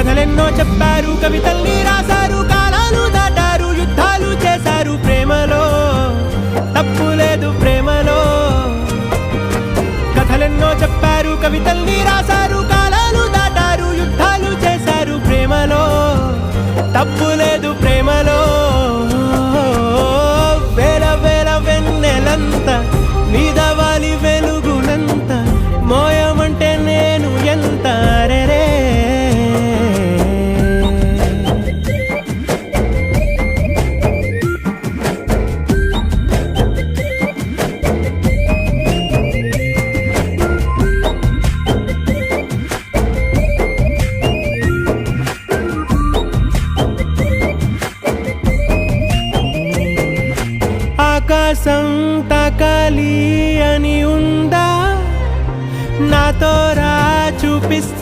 కథలెన్నో చెప్పారు, కవితల్ని రాశారు, కాలాలు దాటారు, యుద్ధాలు చేశారు. ప్రేమలో తప్పు లేదు, ప్రేమలో. కథలెన్నో చెప్పారు, కవితల్ని రాశారు, కాలాలు దాటారు, యుద్ధాలు చేశారు. ప్రేమలో తప్పు లేదు, ప్రేమలో. వేల వేల వెన్నెలంత నీదవాలి వెలుగునంత, మోయమంటే నేను ఎంత రే. ఆకాశం తాకాలి అని ఉందా, నాతో రా చూపిస్తా.